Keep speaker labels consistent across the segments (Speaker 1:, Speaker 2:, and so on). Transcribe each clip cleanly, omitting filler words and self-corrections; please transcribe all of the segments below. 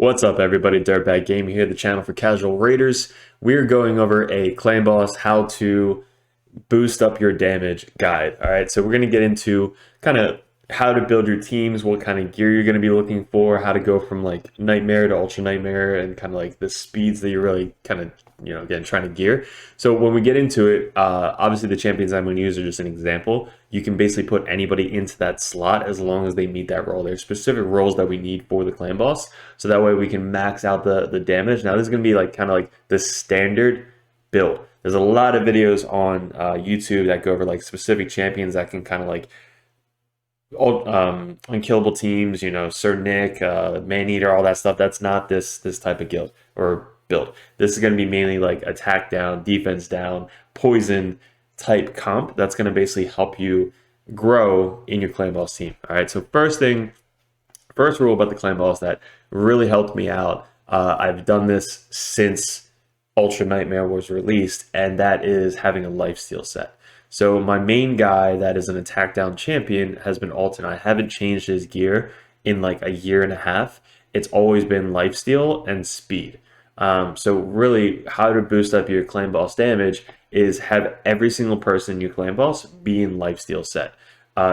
Speaker 1: What's up, everybody? Dirtbag Gaming here, the channel for casual raiders. We're going over a clan boss, how to boost up your damage guide. All right, so we're going to get into kind of how to build your teams, what kind of gear you're going to be looking for, how to go from like nightmare to ultra nightmare, and kind of like the speeds that you're really kind of, again, trying to gear. So when we get into it, obviously the champions I'm going to use are just an example. You can basically put anybody into that slot as long as they meet that role. There's specific roles that we need for the clan boss, so that way we can max out the damage. Now this is going to be like kind of like the standard build. There's a lot of videos on YouTube that go over like specific champions that can kind of like unkillable teams, Sir Nick, Maneater, all that stuff. That's not this type of guild or build. This is going to be mainly like attack down, defense down, poison type comp. That's going to basically help you grow in your clan boss team. All right. So first rule about the clan boss that really helped me out. I've done this since Ultra Nightmare was released, and that is having a lifesteal set. So my main guy that is an attack down champion has been Alton. I haven't changed his gear in like a year and a half. It's always been lifesteal and speed. So really how to boost up your clan boss damage is have every single person in your clan boss be in lifesteal set.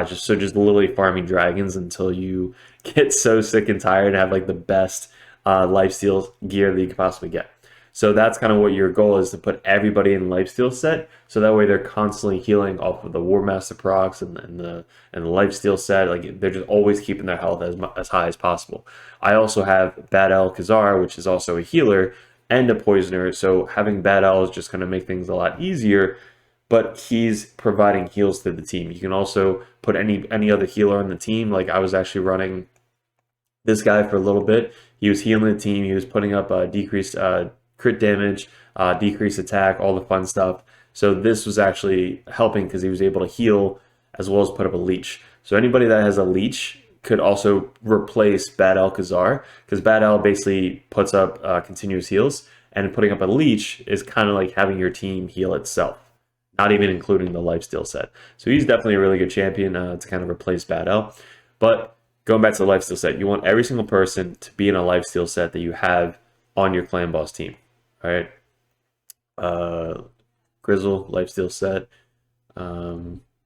Speaker 1: Just literally farming dragons until you get so sick and tired and have like the best lifesteal gear that you could possibly get. So that's kind of what your goal is, to put everybody in lifesteal set, so that way they're constantly healing off of the War Master procs and the lifesteal set. Like they're just always keeping their health as high as possible. I also have Bad Al Khazar, which is also a healer and a poisoner. So having Bad Al is just going to make things a lot easier, but he's providing heals to the team. You can also put any other healer on the team. Like I was actually running this guy for a little bit. He was healing the team. He was putting up decreased crit damage, decreased attack, all the fun stuff. So this was actually helping because he was able to heal as well as put up a leech. So anybody that has a leech could also replace Bad Al Khazar, because Bad Al basically puts up continuous heals, and putting up a leech is kind of like having your team heal itself, not even including the lifesteal set. So he's definitely a really good champion to kind of replace Bad Al. But going back to the lifesteal set, you want every single person to be in a lifesteal set that you have on your clan boss team. All right, Grizzle lifesteal set,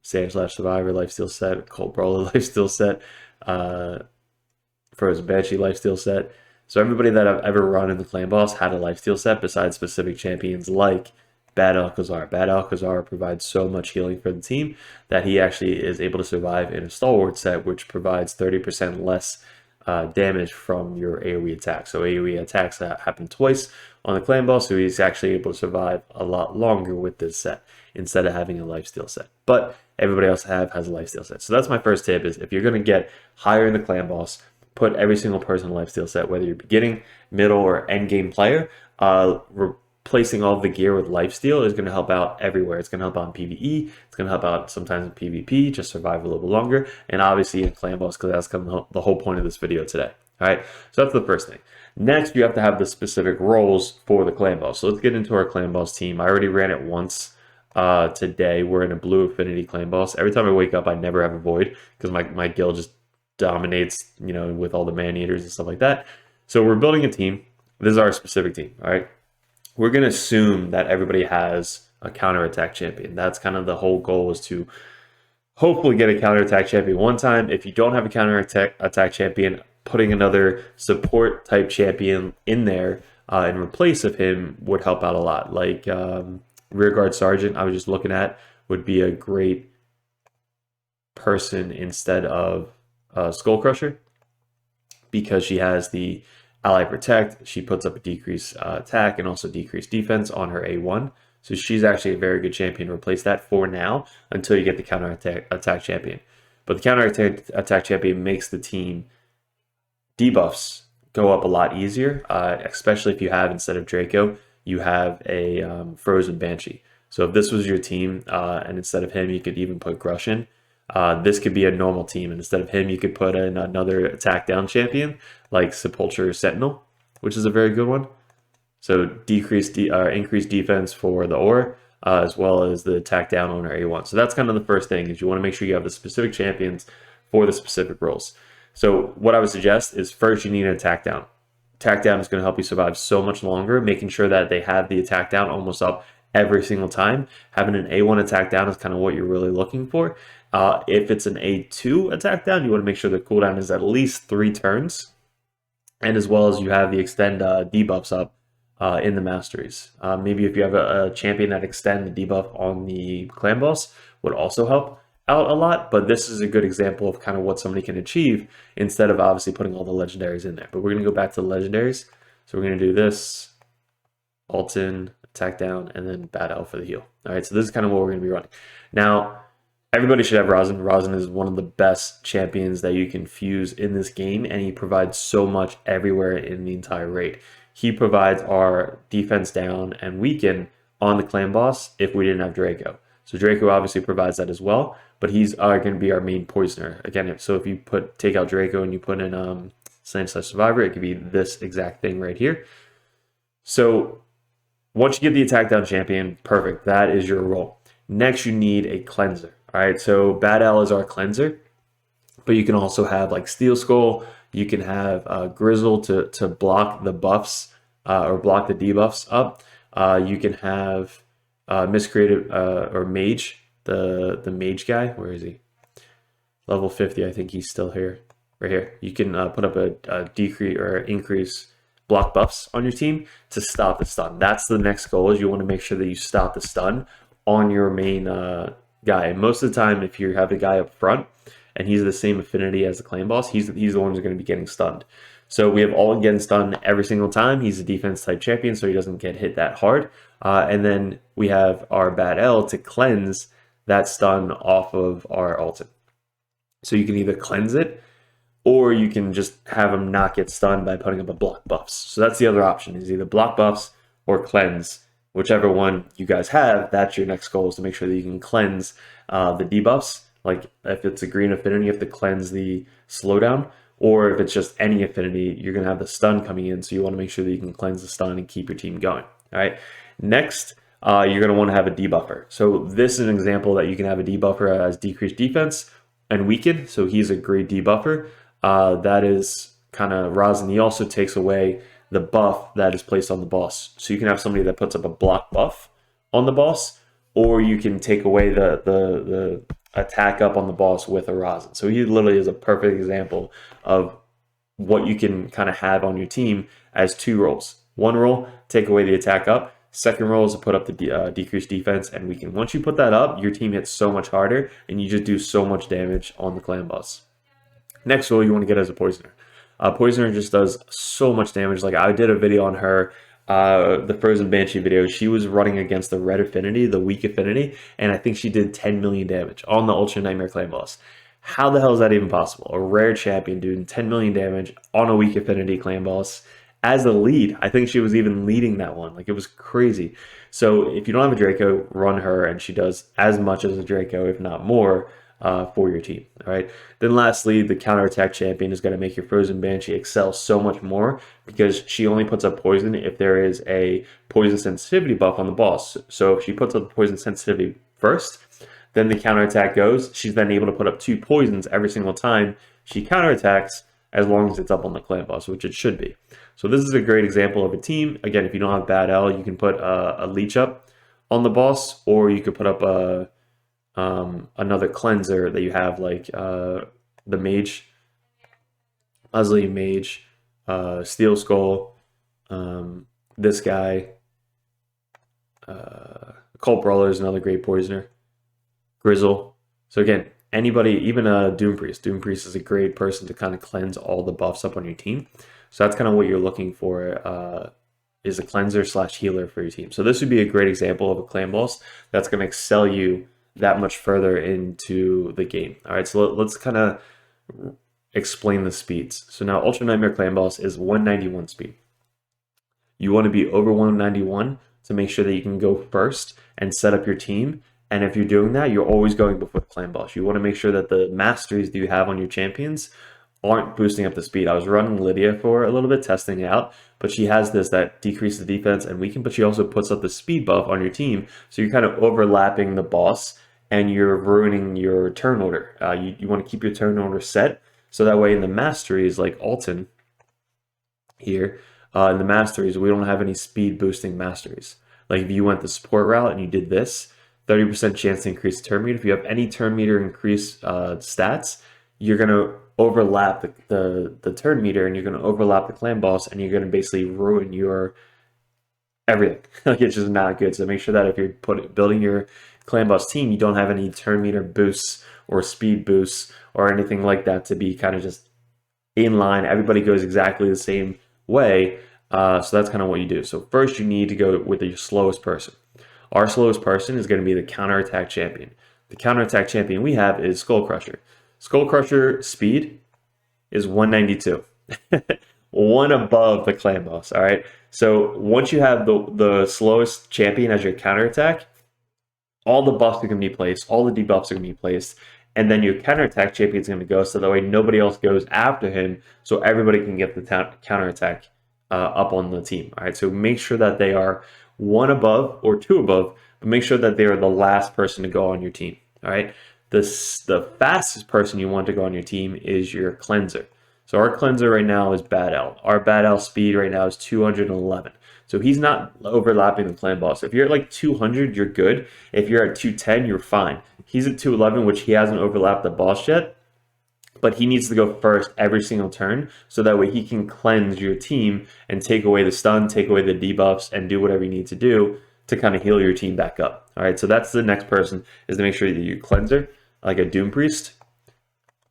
Speaker 1: Sand/Survivor lifesteal set, Cold Brawler lifesteal set, Frozen Banshee lifesteal set. So everybody that I've ever run in the clan boss had a lifesteal set besides specific champions like Bad Al Khazar. Bad Al Khazar provides so much healing for the team that he actually is able to survive in a Stalwart set, which provides 30% less damage from your AoE attack. So AoE attacks happen twice on the clan boss, so he's actually able to survive a lot longer with this set instead of having a lifesteal set. But everybody else has a lifesteal set. So that's my first tip, is if you're going to get higher in the clan boss, put every single person in a lifesteal set, whether you're beginning, middle, or end game player. Replacing all of the gear with lifesteal is going to help out everywhere. It's going to help out in PvE. It's going to help out sometimes in PvP, just survive a little bit longer, and obviously in clan boss, because that's kind of the whole point of this video today. All right, so that's the first thing. Next, you have to have the specific roles for the clan boss. So let's get into our clan boss team. I already ran it once today. We're in a blue affinity clan boss. Every time I wake up, I never have a void because my guild just dominates, with all the man-eaters and stuff like that. So we're building a team. This is our specific team, all right? We're going to assume that everybody has a counterattack champion. That's kind of the whole goal, is to hopefully get a counterattack champion one time. If you don't have a counterattack champion, putting another support type champion in there in replace of him would help out a lot. Like Rearguard Sergeant, I was just looking at, would be a great person instead of Skull Crusher, because she has the Ally Protect. She puts up a decreased attack and also decreased defense on her A1. So she's actually a very good champion to replace that for now until you get the counter attack champion. But the counter attack champion makes the team debuffs go up a lot easier, especially if you have, instead of Draco, you have a Frozen Banshee. So if this was your team, and instead of him, you could even put Grush in. This could be a normal team, and instead of him, you could put in another attack down champion like Sepulture Sentinel, which is a very good one. So increased defense for the Aura, as well as the attack down on our A1. So that's kind of the first thing, is you want to make sure you have the specific champions for the specific roles. So what I would suggest is, first you need an attack down attack down is going to help you survive so much longer, making sure that they have the attack down almost up every single time. Having an A1 attack down is kind of what you're really looking for. If it's an A2 attack down, you want to make sure the cooldown is at least 3 turns, and as well as you have the extend debuffs up in the Masteries. Maybe if you have a champion that extend the debuff on the clan boss would also help out a lot, but this is a good example of kind of what somebody can achieve instead of obviously putting all the legendaries in there. But we're going to go back to the legendaries. So we're going to do this, Alton, attack down, and then Bad L for the heal. All right, so this is kind of what we're going to be running. Now, everybody should have Rosin. Rosin is one of the best champions that you can fuse in this game, and he provides so much everywhere in the entire raid. He provides our defense down and weaken on the clan boss if we didn't have Draco. So Draco obviously provides that as well, but he's going to be our main poisoner. Again, so if you take out Draco and you put in Slain/Survivor, it could be this exact thing right here. So once you get the attack down champion, perfect. That is your role. Next, you need a cleanser. All right, so Bad L is our cleanser, but you can also have like Steel Skull. You can have Grizzle to block the buffs or block the debuffs up. You can have Miscreated or Mage, the Mage guy. Where is he? Level 50, I think he's still here. Right here. You can put up a decrease or increase block buffs on your team to stop the stun. That's the next goal, is you want to make sure that you stop the stun on your main guy. And most of the time, if you have the guy up front and he's the same affinity as the clan boss, he's the one who's going to be getting stunned. So we have all getting stunned every single time. He's a defense type champion, so he doesn't get hit that hard. And then we have our Bad L to cleanse that stun off of our Alton. So you can either cleanse it, or you can just have him not get stunned by putting up a block buffs. So that's the other option, is either block buffs or cleanse. Whichever one you guys have, that's your next goal, is to make sure that you can cleanse the debuffs. Like if it's a green affinity, you have to cleanse the slowdown. Or if it's just any affinity, you're going to have the stun coming in. So you want to make sure that you can cleanse the stun and keep your team going. All right. Next, you're going to want to have a debuffer. So this is an example that you can have a debuffer as decreased defense and weaken. So he's a great debuffer. That is kind of Rosin. He also takes away the buff that is placed on the boss. So you can have somebody that puts up a block buff on the boss, or you can take away the attack up on the boss with a Rosin. So he literally is a perfect example of what you can kind of have on your team as 2 roles. One role, take away the attack up. Second role is to put up the decreased defense and weaken. Once you put that up, your team hits so much harder and you just do so much damage on the clan boss. Next role you want to get as a poisoner. Poisoner just does so much damage. Like I did a video on her, the Frozen Banshee video. She was running against the red affinity, the weak affinity, and I think she did 10 million damage on the Ultra Nightmare clan boss. How the hell is that even possible? A rare champion doing 10 million damage on a weak affinity clan boss as a lead. I think she was even leading that one. Like, it was crazy. So if you don't have a Draco, run her, and she does as much as a Draco, if not more, for your team. All right. Then lastly, the counterattack champion is going to make your Frozen Banshee excel so much more, because she only puts up poison if there is a poison sensitivity buff on the boss. So if she puts up poison sensitivity first, then the counterattack goes. She's then able to put up 2 poisons every single time she counterattacks, as long as it's up on the clan boss, which it should be. So this is a great example of a team. Again, if you don't have Bad L, you can put a leech up on the boss, or you could put up another cleanser that you have, like the mage, Musley Mage, Steel Skull, this guy, Cult Brawler is another great poisoner, Grizzle. So again, anybody, even a Doom Priest. Doom Priest is a great person to kind of cleanse all the buffs up on your team. So that's kind of what you're looking for, is a cleanser / healer for your team. So this would be a great example of a clan boss that's going to excel you that much further into the game. All right, so let's kind of explain the speeds. So now Ultra Nightmare Clan Boss is 191 speed. You want to be over 191 to make sure that you can go first and set up your team. And if you're doing that, you're always going before the Clan Boss. You want to make sure that the masteries that you have on your champions aren't boosting up the speed. I was running Lydia for a little bit, testing it out, but she has this that decreases defense and weaken, but she also puts up the speed buff on your team. So you're kind of overlapping the boss, and you're ruining your turn order. You want to keep your turn order set, so that way in the masteries, like Alton, here. In the Masteries, we don't have any speed boosting Masteries. Like if you went the support route and you did this, 30% chance to increase the turn meter. If you have any turn meter increase stats, you're going to overlap the turn meter, and you're going to overlap the clan boss, and you're going to basically ruin your everything. Like it's just not good. So make sure that if you're building your clan boss team, you don't have any turn meter boosts or speed boosts or anything like that to be kind of just in line. Everybody goes exactly the same way. So that's kind of what you do. So first you need to go with the slowest person. Our slowest person is going to be the counterattack champion. The counterattack champion we have is Skull Crusher. Skull Crusher speed is 192. One above the clan boss. All right. So once you have the slowest champion as your counterattack, all the buffs are going to be placed, all the debuffs are going to be placed, and then your counterattack champion is going to go, so that way nobody else goes after him, so everybody can get the counterattack up on the team. All right, so make sure that they are one above or two above, but make sure that they are the last person to go on your team. All right, the fastest person you want to go on your team is your cleanser. So our cleanser right now is Bad L. Our Bad L speed right now is 211. So he's not overlapping the clan boss. If you're at like 200, you're good. If you're at 210, you're fine. He's at 211, which he hasn't overlapped the boss yet, but he needs to go first every single turn, so that way he can cleanse your team and take away the stun, take away the debuffs, and do whatever you need to do to kind of heal your team back up. All right, so that's the next person, is to make sure that you cleanser, like a Doom Priest,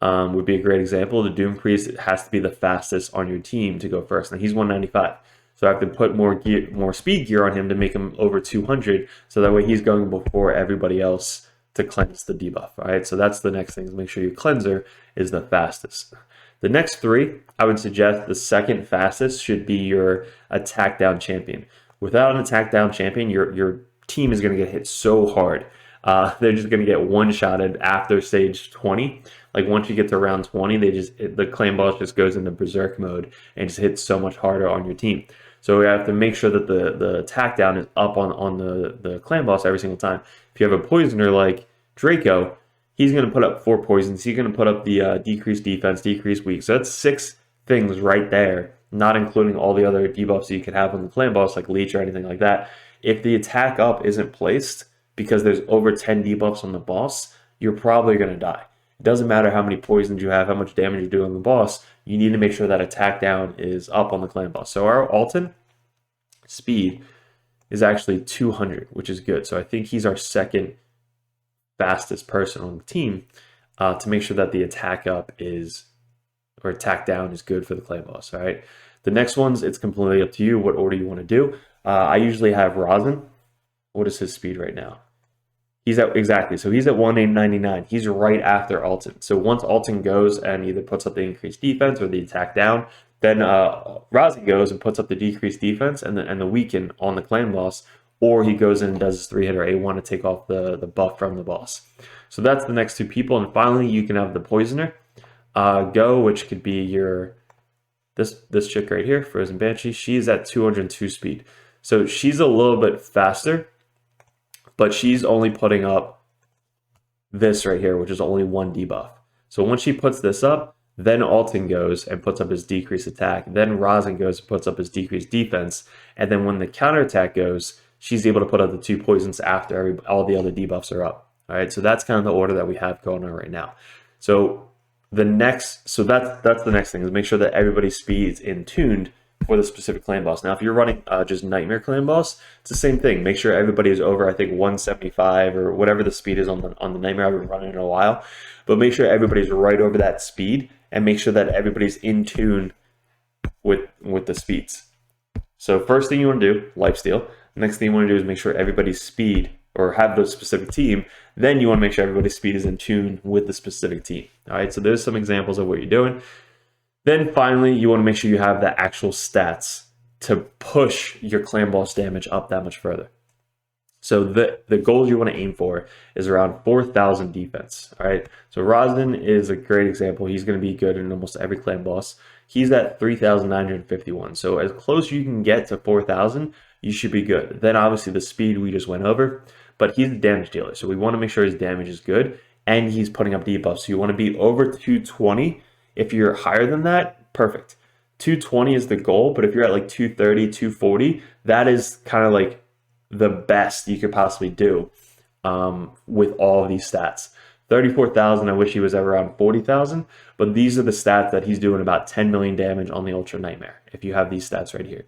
Speaker 1: would be a great example. The Doom Priest has to be the fastest on your team to go first, and he's 195. So I have to put more speed gear on him to make him over 200, so that way he's going before everybody else to cleanse the debuff. All right, so that's the next thing, is make sure your cleanser is the fastest. The next three, I would suggest the second fastest should be your attack down champion. Without an attack down champion, your team is going to get hit so hard. They're just going to get one-shotted after stage 20. Like once you get to round 20, the clan boss just goes into berserk mode and just hits so much harder on your team. So we have to make sure that the attack down is up on the clan boss every single time. If you have a poisoner like Draco, he's going to put up 4 poisons. He's going to put up the decreased defense, decreased weak. So that's 6 things right there, not including all the other debuffs that you could have on the clan boss, like leech or anything like that. If the attack up isn't placed because there's over 10 debuffs on the boss, you're probably going to die. It doesn't matter how many poisons you have, how much damage you do on the boss, you need to make sure that attack down is up on the clan boss. So our Alton speed is actually 200, which is good. So I think he's our second fastest person on the team, to make sure that the attack up is, or attack down is good for the clan boss. All right. The next ones, it's completely up to you what order you want to do. I usually have Rosin. What is his speed right now? He's at, exactly, so he's at 199. He's right after Alton. So once Alton goes and either puts up the increased defense or the attack down, then Rosin goes and puts up the decreased defense and the weaken on the clan boss, or he goes in and does his 3-hitter A1 to take off the buff from the boss. So that's the next 2 people. And finally, you can have the poisoner go, which could be your this chick right here, Frozen Banshee. She's at 202 speed. So she's a little bit faster, but she's only putting up this right here, which is only 1 debuff. So once she puts this up, then Alton goes and puts up his decreased attack. Then Rosin goes and puts up his decreased defense. And then when the counterattack goes, she's able to put up the 2 poisons after all the other debuffs are up. All right, so that's kind of the order that we have going on right now. So that's the next thing, is make sure that everybody's speed is in tuned for the specific clan boss. Now, if you're running just Nightmare clan boss, it's the same thing. Make sure everybody is over, I think, 175 or whatever the speed is on the Nightmare. I've been running in a while, but make sure everybody's right over that speed, and make sure that everybody's in tune with the speeds. So first thing you want to do, lifesteal. Next thing you want to do is make sure everybody's speed, or have the specific team. Then you want to make sure everybody's speed is in tune with the specific team. All right, so there's some examples of what you're doing. Then finally, you want to make sure you have the actual stats to push your clan boss damage up that much further. So the goals you want to aim for is around 4,000 defense. All right, so Rosin is a great example. He's going to be good in almost every clan boss. He's at 3,951. So as close you can get to 4,000, you should be good. Then obviously the speed we just went over, but he's a damage dealer. So we want to make sure his damage is good, and he's putting up debuffs. So you want to be over 220. If you're higher than that, perfect. 220 is the goal, but if you're at like 230, 240, that is kind of like the best you could possibly do with all of these stats. 34,000, I wish he was ever around 40,000, but these are the stats that he's doing about 10 million damage on the Ultra Nightmare, if you have these stats right here.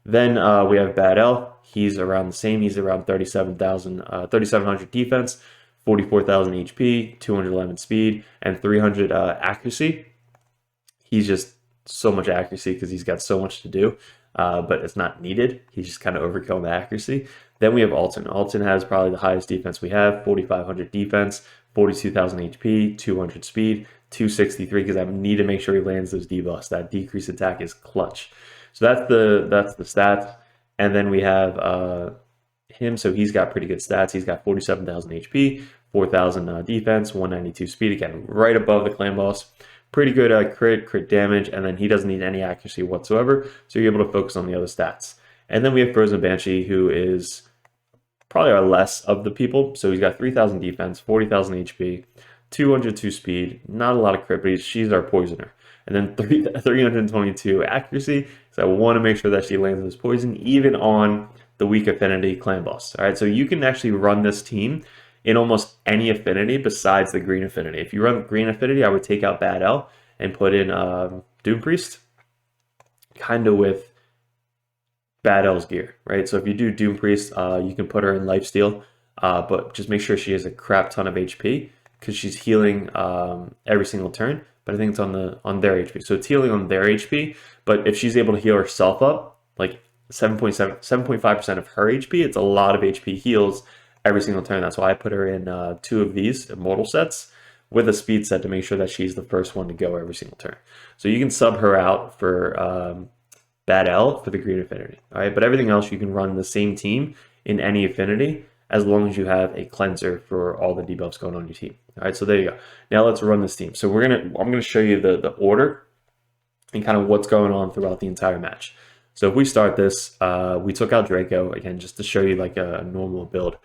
Speaker 1: Then we have Bad L. He's around the same. He's around 3,700 defense, 44,000 HP, 211 speed, and 300 accuracy. He's just so much accuracy because he's got so much to do, but it's not needed. He's just kind of overkilling the accuracy. Then we have Alton. Alton has probably the highest defense we have, 4,500 defense, 42,000 HP, 200 speed, 263 because I need to make sure he lands those debuffs. That decreased attack is clutch. So that's the stats. And then we have him. So he's got pretty good stats. He's got 47,000 HP, 4,000 defense, 192 speed. Again, right above the clan boss. Pretty good crit damage, and then he doesn't need any accuracy whatsoever, so you're able to focus on the other stats. And then we have Frozen Banshee, who is probably our less of the people. So he's got 3,000 defense, 40,000 HP, 202 speed, not a lot of crit, but she's our poisoner. And then 322 accuracy, so I want to make sure that she lands this poison, even on the weak affinity clan boss. All right, so you can actually run this team in almost any affinity besides the green affinity. If you run green affinity, I would take out Bad L and put in Doom Priest, kind of with Bad L's gear, right? So if you do Doom Priest, you can put her in Lifesteal, but just make sure she has a crap ton of HP because she's healing every single turn. But I think it's on their HP, so it's healing on their HP. But if she's able to heal herself up, like 7.5% of her HP, it's a lot of HP heals every single turn. That's why I put her in 2 of these immortal sets with a speed set to make sure that she's the first one to go every single turn. So you can sub her out for Bad L for the green affinity. All right, but everything else you can run the same team in any affinity as long as you have a cleanser for all the debuffs going on your team. All right, so there you go. Now let's run this team. So I'm gonna show you the order and kind of what's going on throughout the entire match. So if we start this, we took out Draco again just to show you like a normal build.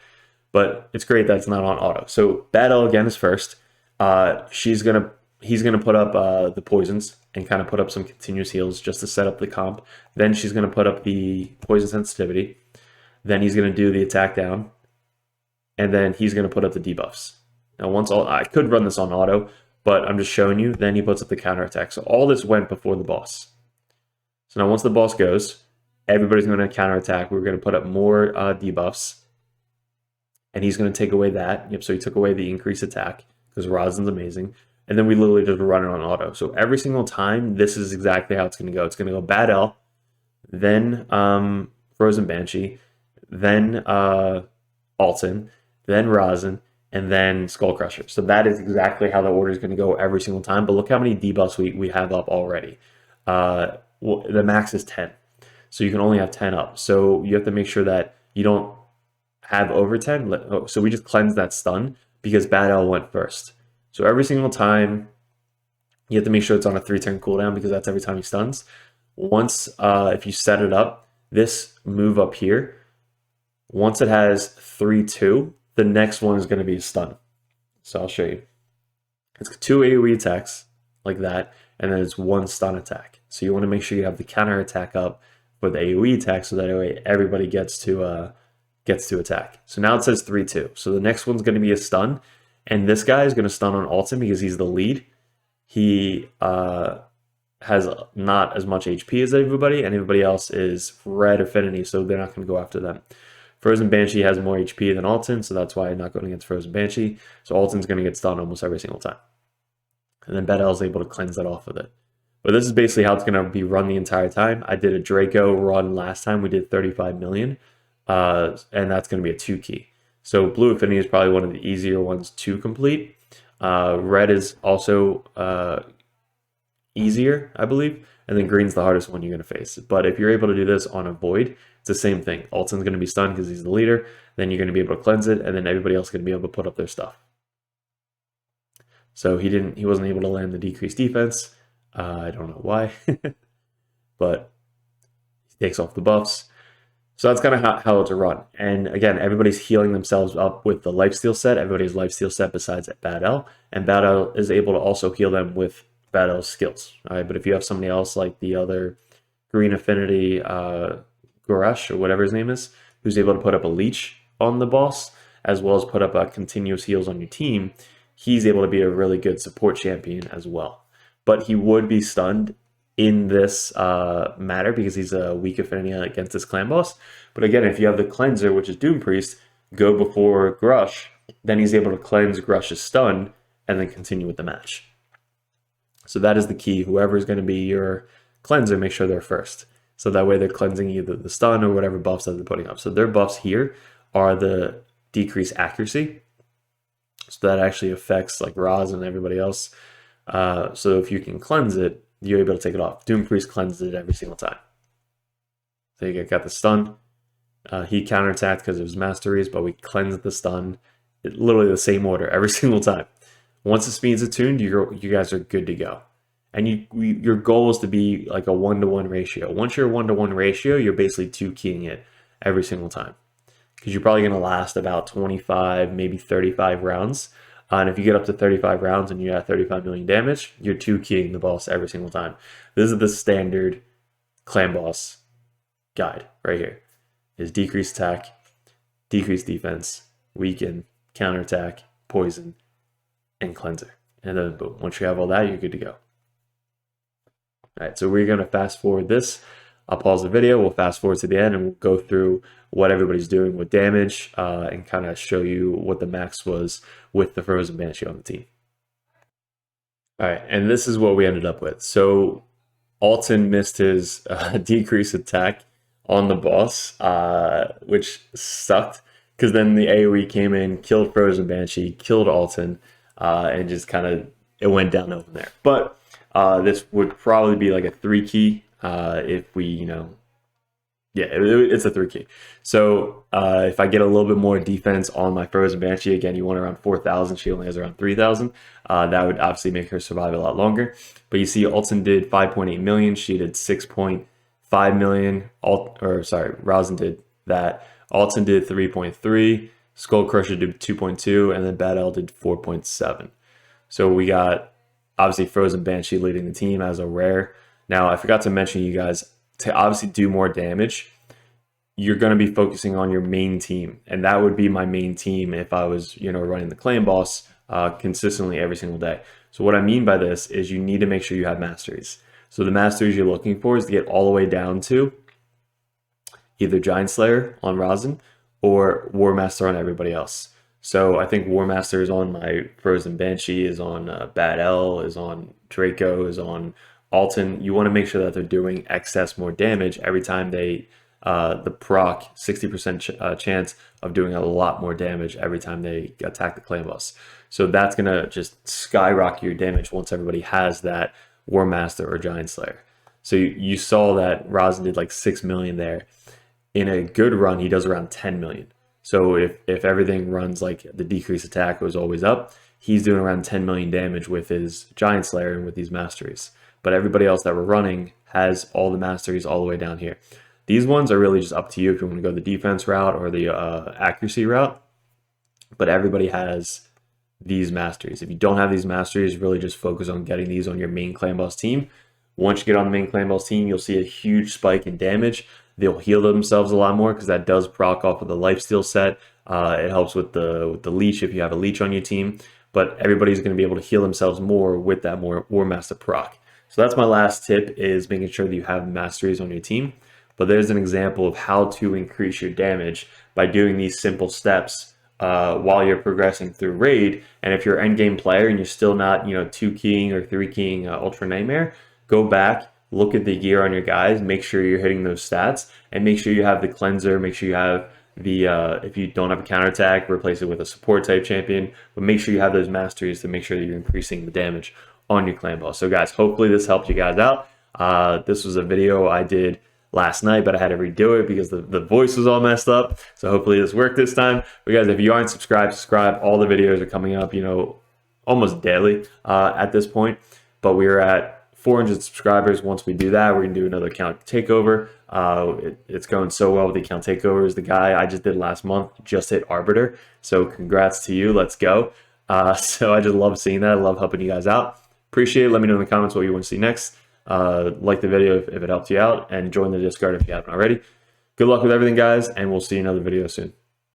Speaker 1: But it's great that it's not on auto. So Bad L again is first. He's gonna put up the poisons and kind of put up some continuous heals just to set up the comp. Then she's gonna put up the poison sensitivity. Then he's gonna do the attack down, and then he's gonna put up the debuffs. Now I could run this on auto, but I'm just showing you. Then he puts up the counter attack. So all this went before the boss. So now once the boss goes, everybody's gonna counter attack. We're gonna put up more debuffs. And he's going to take away that. Yep, so he took away the increased attack because Rosin's amazing. And then we literally just run it on auto. So every single time, this is exactly how it's going to go. It's going to go Bad L, then Frozen Banshee, then Alton, then Rosin, and then Skull Crusher. So that is exactly how the order is going to go every single time. But look how many debuffs we have up already. Well, the max is 10. So you can only have 10 up. So you have to make sure that you don't have over 10. So we just cleanse that stun because Bad L went first. So every single time you have to make sure it's on a 3-turn cooldown because that's every time he stuns. Once if you set it up, this move up here, once it has 3-2, the next one is going to be a stun. So I'll show you. It's 2 AoE attacks like that, and then it's 1 stun attack. So you want to make sure you have the counter attack up for the AoE attack so that way everybody gets to attack. So now it says 3-2. So the next one's going to be a stun, and this guy is going to stun on Alton because he's the lead. He has not as much HP as everybody, and everybody else is red affinity, so they're not going to go after them. Frozen Banshee has more HP than Alton, so that's why I'm not going against Frozen Banshee. So Alton's going to get stunned almost every single time. And then Bad L is able to cleanse that off with it. But this is basically how it's going to be run the entire time. I did a Draco run last time. We did 35 million. And that's going to be a 2 key. So blue affinity is probably one of the easier ones to complete. Red is also easier, I believe. And then green's the hardest one you're going to face. But if you're able to do this on a void, it's the same thing. Alton's going to be stunned because he's the leader. Then you're going to be able to cleanse it, and then everybody else is going to be able to put up their stuff. So he wasn't able to land the decreased defense. I don't know why, but he takes off the buffs. So that's kind of how it's a run. And again, everybody's healing themselves up with the lifesteal set. Everybody's lifesteal set besides Bad L. And Bad L is able to also heal them with battle skills. All right, but if you have somebody else like the other Green Affinity Goresh or whatever his name is, who's able to put up a leech on the boss as well as put up a continuous heals on your team, he's able to be a really good support champion as well. But he would be stunned in this matter because he's a weak affinity against this clan boss. But again, if you have the cleanser, which is Doom Priest, go before Grush, then he's able to cleanse Grush's stun and then continue with the match. So that is the key. Whoever is going to be your cleanser, make sure they're first. So that way they're cleansing either the stun or whatever buffs that they're putting up. So their buffs here are the decreased accuracy. So that actually affects like Roz and everybody else. So if you can cleanse it, you're able to take it off. Doom Priest cleanses it every single time. So you got the stun. He counterattacked because it was Masteries, but we cleansed the stun. Literally the same order every single time. Once the speed's attuned, you guys are good to go. And your goal is to be like a 1-to-1 ratio. Once you're a 1-to-1 ratio, you're basically 2-keying it every single time. Because you're probably going to last about 25, maybe 35 rounds. And if you get up to 35 rounds and you have 35 million damage, you're 2-keying the boss every single time. This is the standard clan boss guide right here. Is decreased attack, decreased defense, weaken, counterattack, poison, and cleanser. And then boom, once you have all that, you're good to go. All right, so we're going to fast forward this. I'll pause the video, we'll fast forward to the end, and we'll go through what everybody's doing with damage and kind of show you what the max was with the Frozen Banshee on the team. All right, and this is what we ended up with. So Alton missed his decreased attack on the boss, which sucked, because then the AoE came in, killed Frozen Banshee, killed Alton, and just kind of, it went downhill from there. But this would probably be like a 3-key if we, yeah, it's a 3-key. So if I get a little bit more defense on my Frozen Banshee, again, you want around 4,000. She only has around 3,000. That would obviously make her survive a lot longer. But you see, Alton did 5.8 million. She did 6.5 million. Rosin did that. Alton did 3.3. Skull Crusher did 2.2, and then Bad L did 4.7. So we got obviously Frozen Banshee leading the team as a rare. Now I forgot to mention, you guys, to obviously do more damage, you're going to be focusing on your main team, and that would be my main team if I was, running the clan boss consistently every single day. So what I mean by this is you need to make sure you have masteries. So the masteries you're looking for is to get all the way down to either Giant Slayer on Rosin or War Master on everybody else. So I think War Master is on my Frozen Banshee, is on Bad L, is on Draco, is on Alton. You want to make sure that they're doing excess more damage every time they, the proc, 60% chance of doing a lot more damage every time they attack the clan boss. So that's going to just skyrocket your damage once everybody has that War Master or Giant Slayer. So you saw that Rosin did like 6 million there. In a good run, he does around 10 million. So if everything runs like the decreased attack was always up, he's doing around 10 million damage with his Giant Slayer and with these masteries. But everybody else that we're running has all the masteries all the way down here. These ones are really just up to you if you want to go the defense route or the accuracy route. But everybody has these masteries. If you don't have these masteries, really just focus on getting these on your main clan boss team. Once you get on the main clan boss team, you'll see a huge spike in damage. They'll heal themselves a lot more because that does proc off of the lifesteal set. It helps with the leech if you have a leech on your team. But everybody's going to be able to heal themselves more with that more War Master proc. So that's my last tip, is making sure that you have masteries on your team. But there's an example of how to increase your damage by doing these simple steps while you're progressing through raid. And if you're an endgame player and you're still not, 2-keying or 3-keying Ultra Nightmare, go back, look at the gear on your guys, make sure you're hitting those stats, and make sure you have the cleanser, make sure you have the, if you don't have a counterattack, replace it with a support type champion, but make sure you have those masteries to make sure that you're increasing the damage on your clan boss. So guys, hopefully this helped you guys out. This was a video I did last night, but I had to redo it because the voice was all messed up. So hopefully this worked this time. But guys, if you aren't subscribed, subscribe. All the videos are coming up, almost daily at this point. But we're at 400 subscribers. Once we do that, we're gonna do another account takeover. It's going so well with the account takeovers. The guy I just did last month just hit Arbiter. So congrats to you. Let's go. So I just love seeing that. I love helping you guys out. Appreciate it. Let me know in the comments what you want to see next. Like the video if it helped you out, and join the Discord if you haven't already. Good luck with everything, guys, and we'll see you in another video soon.